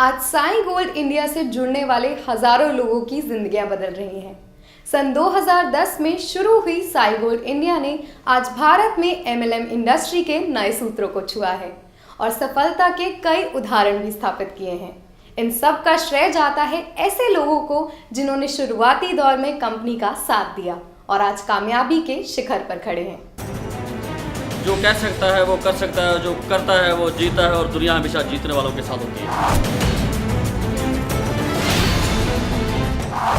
आज Sai gold India से जुड़ने वाले हजारों लोगों की जिंदगियां बदल रही हैं। सन 2010 में शुरू हुई साई गोल्ड इंडिया ने आज भारत में एमएलएम इंडस्ट्री के नए सूत्रों को छुआ है और सफलता के कई उदाहरण भी स्थापित किए हैं। इन सब का श्रेय जाता है ऐसे लोगों को जिन्होंने शुरुआती दौर में कंपनी का साथ दिया और आज कामयाबी के शिखर पर खड़े हैं। जो कह सकता है वो कर सकता है, जो करता है वो जीता है और दुनिया हमेशा जीतने वालों के साथ होती है।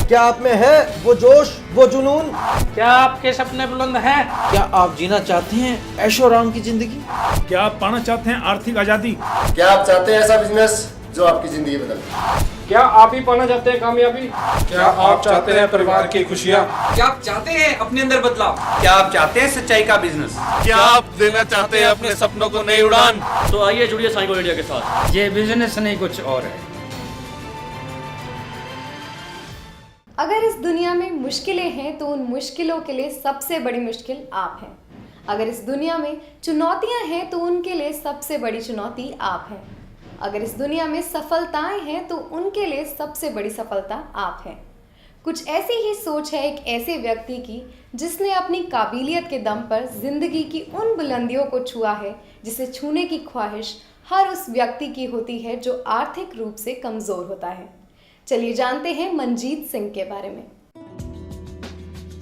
क्या आप में है वो जोश, वो जुनून? क्या आपके सपने बुलंद हैं? क्या आप जीना चाहते हैं ऐशो आराम की जिंदगी? क्या आप पाना चाहते हैं आर्थिक आजादी? क्या आप चाहते हैं ऐसा बिजनेस जो आपकी जिंदगी बदल दे? क्या आप ही पाना चाहते हैं कामयाबी? क्या आप चाहते हैं परिवार की खुशियाँ? क्या आप चाहते हैं अपने अंदर बदलाव? क्या आप चाहते हैं सच्चाई का बिजनेस? क्या आप देना चाहते हैं अपने सपनों को नई उड़ान? तो आइए जुड़िए साई गोल्ड इंडिया के साथ। ये बिजनेस नहीं कुछ और है। अगर इस दुनिया में मुश्किलें हैं तो उन मुश्किलों के लिए सबसे बड़ी मुश्किल आप हैं। अगर इस दुनिया में चुनौतियां हैं तो उनके लिए सबसे बड़ी चुनौती आप हैं। अगर इस दुनिया में सफलताएं हैं तो उनके लिए सबसे बड़ी सफलता आप हैं। कुछ ऐसी ही सोच है एक ऐसे व्यक्ति की जिसने अपनी काबिलियत के दम पर जिंदगी की उन बुलंदियों को छुआ है जिसे छूने की ख्वाहिश हर उस व्यक्ति की होती है जो आर्थिक रूप से कमजोर होता है। चलिए जानते हैं मनजीत सिंह के बारे में।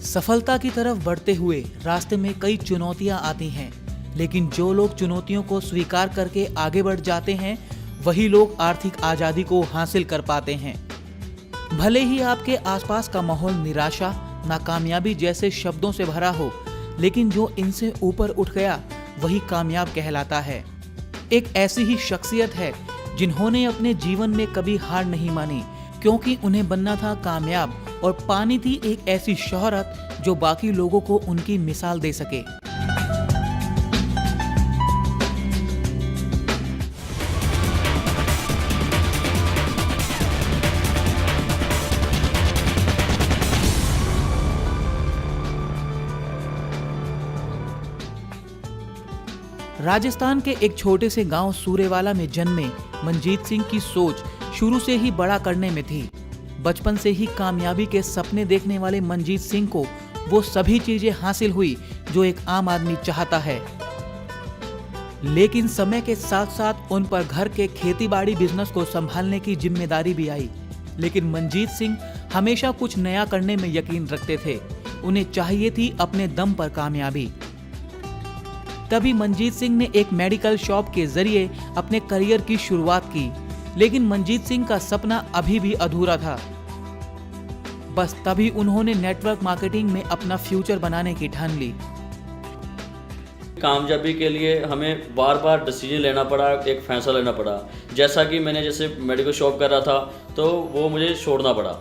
सफलता की तरफ बढ़ते हुए रास्ते में कई चुनौतियां आती हैं, लेकिन जो लोग चुनौतियों को स्वीकार करके आगे बढ़ जाते हैं वही लोग आर्थिक आजादी को हासिल कर पाते हैं। भले ही आपके आसपास का माहौल निराशा, नाकामयाबी जैसे शब्दों से भरा हो, लेकिन जो इनसे ऊपर उठ गया वही कामयाब कहलाता है। एक ऐसी ही शख्सियत है जिन्होंने अपने जीवन में कभी हार नहीं मानी, क्योंकि उन्हें बनना था कामयाब और पानी थी एक ऐसी शोहरत जो बाकी लोगों को उनकी मिसाल दे सके। राजस्थान के एक छोटे से गांव सूरेवाला में जन्मे मनजीत सिंह की सोच शुरू से ही बड़ा करने में थी। बचपन से ही कामयाबी के सपने देखने वाले मनजीत सिंह को वो सभी चीजें हासिल हुई जो एक आम आदमी चाहता है, लेकिन समय के साथ साथ उन पर घर के खेतीबाड़ी बिजनेस को संभालने की जिम्मेदारी भी आई। लेकिन मनजीत सिंह हमेशा कुछ नया करने में यकीन रखते थे। उन्हें चाहिए थी अपने दम पर कामयाबी। तभी मनजीत सिंह ने एक मेडिकल शॉप के जरिए अपने करियर की शुरुआत की, लेकिन मनजीत सिंह का सपना अभी भी अधूरा था। बस तभी उन्होंने नेटवर्क मार्केटिंग में अपना फ्यूचर बनाने की ठान ली। कामयाबी के लिए हमें बार बार डिसीजन लेना पड़ा, एक फैसला लेना पड़ा। जैसा कि मैंने जैसे मेडिकल शॉप कर रहा था तो वो मुझे छोड़ना पड़ा,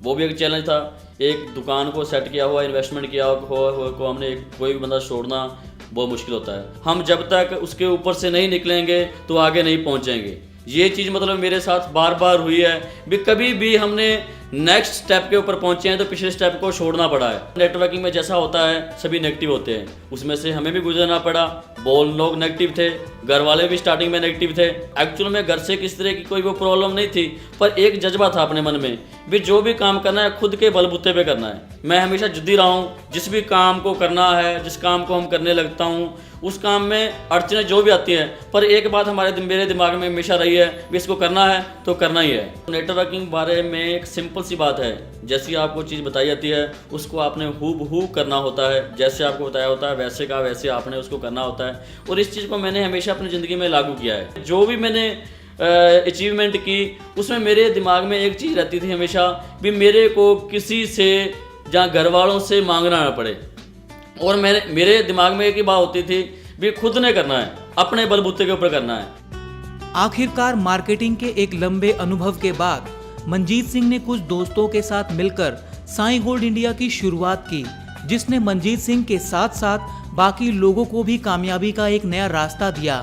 वो भी एक चैलेंज था। एक दुकान को सेट किया हुआ, इन्वेस्टमेंट किया हुआ को हमने कोई भी बंदा छोड़ना बहुत मुश्किल होता है। हम जब तक उसके ऊपर से नहीं निकलेंगे तो आगे नहीं पहुंचेंगे। ये चीज़ मतलब मेरे साथ बार बार हुई है भी। कभी भी हमने नेक्स्ट स्टेप के ऊपर पहुंचे हैं तो पिछले स्टेप को छोड़ना पड़ा है। नेटवर्किंग में जैसा होता है सभी नेगेटिव होते हैं, उसमें से हमें भी गुजरना पड़ा। बहुत लोग नेगेटिव थे, घर वाले भी स्टार्टिंग में नेगेटिव थे। एक्चुअल में घर से किस तरह की कोई वो प्रॉब्लम नहीं थी, पर एक जज्बा था अपने मन में भी जो भी काम करना है खुद के बलबूते पे करना है। मैं हमेशा जिद्दी रहा हूँ, जिस भी काम को करना है, जिस काम को हम करने लगता हूँ उस काम में अड़चनें जो भी आती हैं, पर एक बात मेरे दिमाग में हमेशा रही है भी इसको करना है तो करना ही है। नेटवर्किंग बारे में एक सिंपल सी बात है, जैसी आपको चीज़ बताई जाती है उसको आपने हूबहू करना होता है। जैसे आपको बताया होता है वैसे का वैसे आपने उसको करना होता है। और इस चीज़ को मैंने हमेशा अपनी ज़िंदगी में लागू किया है। जो भी मैंने अचीवमेंट की उसमें मेरे दिमाग में एक चीज़ रहती थी हमेशा भी मेरे को किसी से जहाँ घर वालों से मांगना ना पड़े। और मेरे दिमाग में एक ही बात होती थी भी खुद ने करना है, अपने बलबूते के ऊपर करना है। आखिरकार मार्केटिंग के एक लंबे अनुभव के बाद मनजीत सिंह ने कुछ दोस्तों के साथ मिलकर साई गोल्ड इंडिया की शुरुआत की, जिसने मनजीत सिंह के साथ साथ बाकी लोगों को भी कामयाबी का एक नया रास्ता दिया।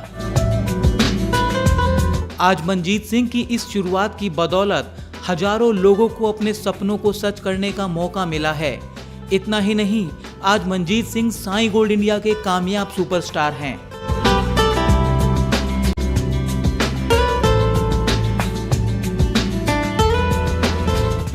आज मनजीत सिंह की इस शुरुआत की बदौलत हजारों लोगों को अपने सपनों को सच करने का मौका मिला है। इतना ही नहीं, आज मनजीत सिंह साई गोल्ड इंडिया के कामयाब सुपरस्टार हैं।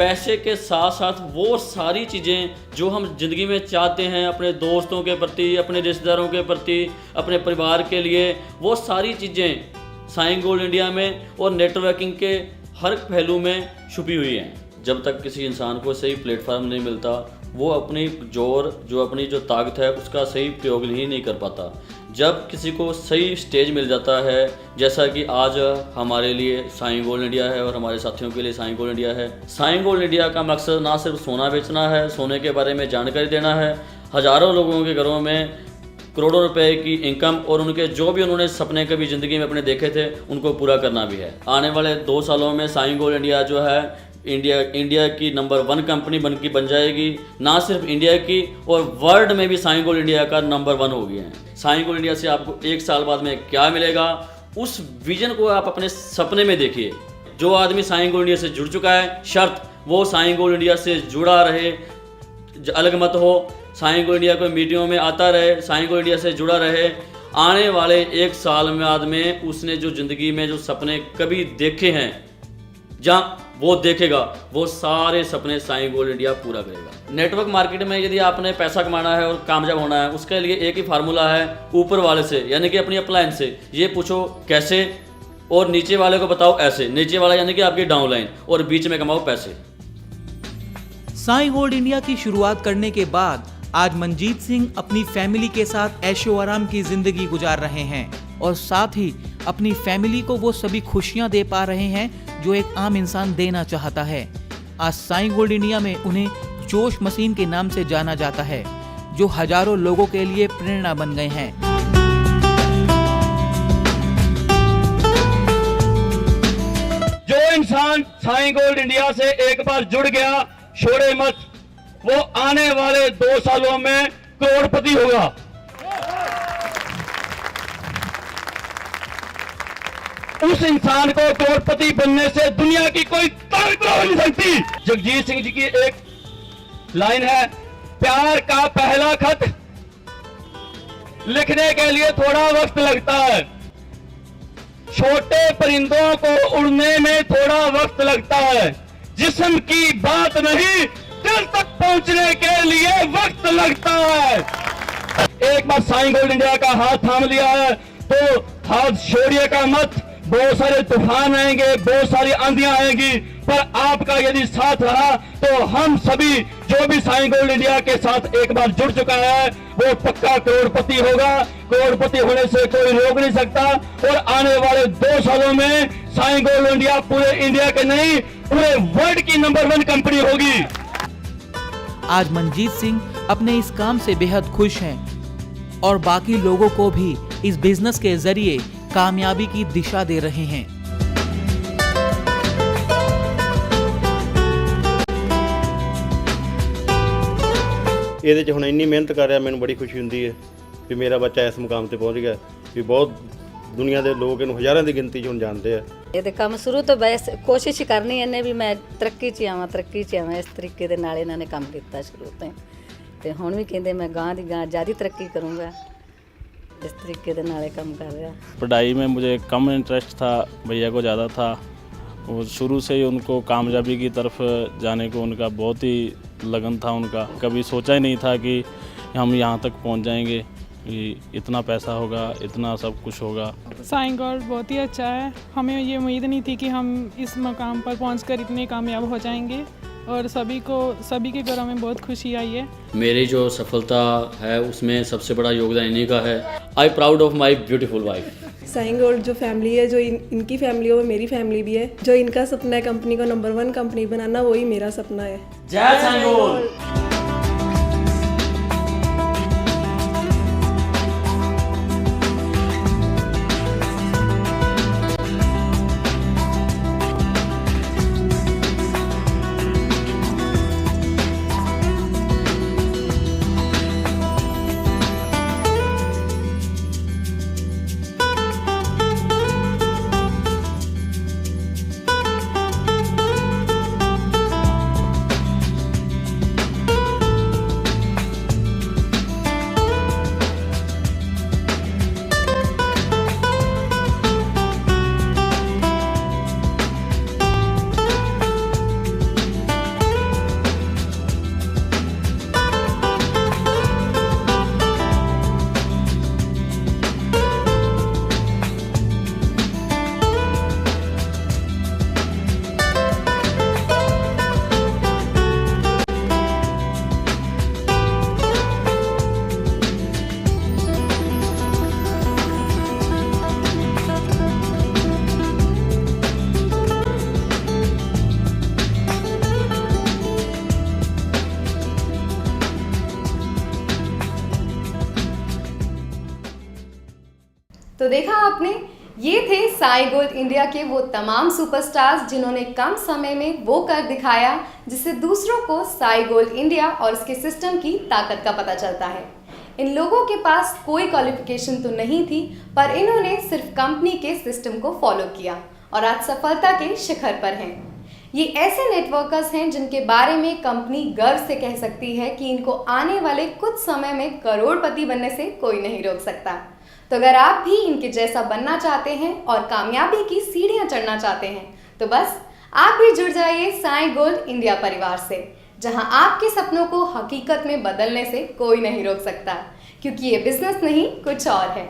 पैसे के साथ साथ वो सारी चीज़ें जो हम ज़िंदगी में चाहते हैं, अपने दोस्तों के प्रति, अपने रिश्तेदारों के प्रति, अपने परिवार के लिए, वो सारी चीज़ें साइन गोल्ड इंडिया में और नेटवर्किंग के हर पहलू में छुपी हुई हैं। जब तक किसी इंसान को सही प्लेटफॉर्म नहीं मिलता, वो अपनी अपनी जो ताकत है उसका सही प्रयोग ही नहीं कर पाता। जब किसी को सही स्टेज मिल जाता है, जैसा कि आज हमारे लिए साइन गोल्ड इंडिया है और हमारे साथियों के लिए साइन गोल्ड इंडिया है। साइन गोल्ड इंडिया का मकसद ना सिर्फ सोना बेचना है, सोने के बारे में जानकारी देना है, हज़ारों लोगों के घरों में करोड़ों रुपए की इनकम और उनके जो भी उन्होंने सपने कभी ज़िंदगी में अपने देखे थे उनको पूरा करना भी है। आने वाले 2 सालों में साइन गोल्ड इंडिया जो है इंडिया की नंबर 1 कंपनी बन जाएगी। ना सिर्फ इंडिया की और वर्ल्ड में भी साइन गोल्ड इंडिया का नंबर 1 हो गया है। साइन गोल्ड इंडिया से आपको 1 साल बाद में क्या मिलेगा, उस विजन को आप अपने सपने में देखिए। जो आदमी साइन गोल्ड इंडिया से जुड़ चुका है, शर्त वो साइन गोल्ड इंडिया से जुड़ा रहे, अलग मत हो, साइन गोल्ड इंडिया को मीटिंगों में आता रहे, साइन गोल्ड इंडिया से जुड़ा रहे। आने वाले 1 साल में उसने जो ज़िंदगी में जो सपने कभी देखे हैं, जहाँ वो देखेगा, वो सारे सपने साइन गोल्ड इंडिया पूरा करेगा। नेटवर्क मार्केट में यदि आपने पैसा कमाना है और कामयाब होना है, उसके लिए एक ही फार्मूला है, ऊपर वाले से यानी कि अपनी अपलाइन से ये पूछो कैसे, और नीचे वाले को बताओ ऐसे। नीचे वाला यानी कि आपकी डाउनलाइन, और बीच में कमाओ पैसे। साइन गोल्ड इंडिया की शुरुआत करने के बाद आज मनजीत सिंह अपनी फैमिली के साथ ऐशो आराम की जिंदगी गुजार रहे हैं और साथ ही अपनी फैमिली को वो सभी खुशियां दे पा रहे हैं जो एक आम इंसान देना चाहता है। आज साइन गोल्ड इंडिया में उन्हें जोश मशीन के नाम से जाना जाता है, जो हजारों लोगों के लिए प्रेरणा बन गए हैं। जो इंसान साइन गोल्ड इंडिया से एक बार जुड़ गया, छोड़े मत, वो आने वाले 2 सालों में करोड़पति होगा। उस इंसान को करोड़पति बनने से दुनिया की कोई ताकत रोक नहीं सकती। जगजीत सिंह जी की एक लाइन है, प्यार का पहला खत लिखने के लिए थोड़ा वक्त लगता है, छोटे परिंदों को उड़ने में थोड़ा वक्त लगता है, जिस्म की बात नहीं दिल तक पहुंचने के लिए वक्त लगता है। एक बार साइन गोल्ड इंडिया का हाथ थाम लिया है तो हाथ छोड़िएगा मत। बहुत सारे तूफान आएंगे, बहुत सारी आंधियां आएंगी, पर आपका यदि साथ रहा तो हम सभी जो भी साइन गोल्ड इंडिया के साथ एक बार जुड़ चुका है वो पक्का करोड़पति होगा। करोड़पति होने से कोई रोक नहीं सकता। और आने वाले 2 सालों में साइन गोल्ड इंडिया पूरे इंडिया के नहीं, पूरे वर्ल्ड की नंबर 1 कंपनी होगी। आज मनजीत सिंह अपने इस काम से बेहद खुश हैं और बाकी लोगों को भी इस बिजनेस के जरिए कामयाबी की दिशा दे रहे हैं। ਇਹਦੇ 'ਚ ਹੁਣ ਇੰਨੀ ਮਿਹਨਤ ਕਰ ਰਿਹਾ, ਮੈਨੂੰ ਬੜੀ ਖੁਸ਼ੀ ਹੁੰਦੀ ਹੈ ਕਿ ਮੇਰਾ ਬੱਚਾ ਇਸ ਮੁਕਾਮ ਤੇ ਪਹੁੰਚ ਗਿਆ। ਵੀ ਬਹੁਤ ਦੁਨੀਆ ਦੇ ਲੋਕ ਇਹਨੂੰ ਹਜ਼ਾਰਾਂ ਦੀ ਗਿਣਤੀ 'ਚ ਹੁਣ ਜਾਣਦੇ ਆ। ਇਹਦੇ ਕੰਮ ਸ਼ੁਰੂ ਤੋਂ ਬਸ ਕੋਸ਼ਿਸ਼ ਕਰਨੀ ਇਹਨੇ ਵੀ ਮੈਂ ਤਰੱਕੀ 'ਚ ਆਵਾਂ। ਇਸ ਤਰੀਕੇ ਦੇ ਨਾਲ ਇਹਨਾਂ ਨੇ ਕੰਮ ਕੀਤਾ ਸ਼ੁਰੂ ਤੋਂ, ਤੇ ਹੁਣ ਵੀ ਕਹਿੰਦੇ ਮੈਂ ਗਾਂ ਦੀ ਗਾਂ ਜ਼ਿਆਦਾ ਤਰੱਕੀ ਕਰੂੰਗਾ। इस तरीके से नाले काम कर रहा। पढ़ाई में मुझे कम इंटरेस्ट था, भैया को ज़्यादा था। और शुरू से ही उनको कामयाबी की तरफ जाने को उनका बहुत ही लगन था। उनका कभी सोचा ही नहीं था कि हम यहाँ तक पहुँच जाएंगे, कि इतना पैसा होगा, इतना सब कुछ होगा। साइन गोल्ड बहुत ही अच्छा है। हमें ये उम्मीद नहीं थी कि हम इस मकाम पर पहुँचकर इतने कामयाब हो जाएंगे और सभी के घरों में बहुत खुशी आई है। मेरी जो सफलता है उसमें सबसे बड़ा योगदान इन्हीं का है। I proud of my beautiful wife. साइन गोल्ड जो फैमिली है, जो इनकी फैमिली हो वो मेरी फैमिली भी है। जो इनका सपना है कंपनी को नंबर 1 कंपनी बनाना, वही मेरा सपना है। जय साइन गोल्ड। देखा आपने, ये थे साई गोल्ड इंडिया के वो तमाम सुपरस्टार्स जिन्होंने कम समय में वो कर दिखाया जिससे दूसरों को साई गोल्ड इंडिया और इसके सिस्टम की ताकत का पता चलता है। इन लोगों के पास कोई क्वालिफिकेशन तो नहीं थी, पर इन्होंने सिर्फ कंपनी के सिस्टम को फॉलो किया और आज सफलता के शिखर पर हैं। ये ऐसे नेटवर्कर्स हैं जिनके बारे में कंपनी गर्व से कह सकती है कि इनको आने वाले कुछ समय में करोड़पति बनने से कोई नहीं रोक सकता। तो अगर आप भी इनके जैसा बनना चाहते हैं और कामयाबी की सीढ़ियां चढ़ना चाहते हैं तो बस आप भी जुड़ जाइए साई गोल्ड इंडिया परिवार से, जहां आपके सपनों को हकीकत में बदलने से कोई नहीं रोक सकता, क्योंकि ये बिजनेस नहीं कुछ और है।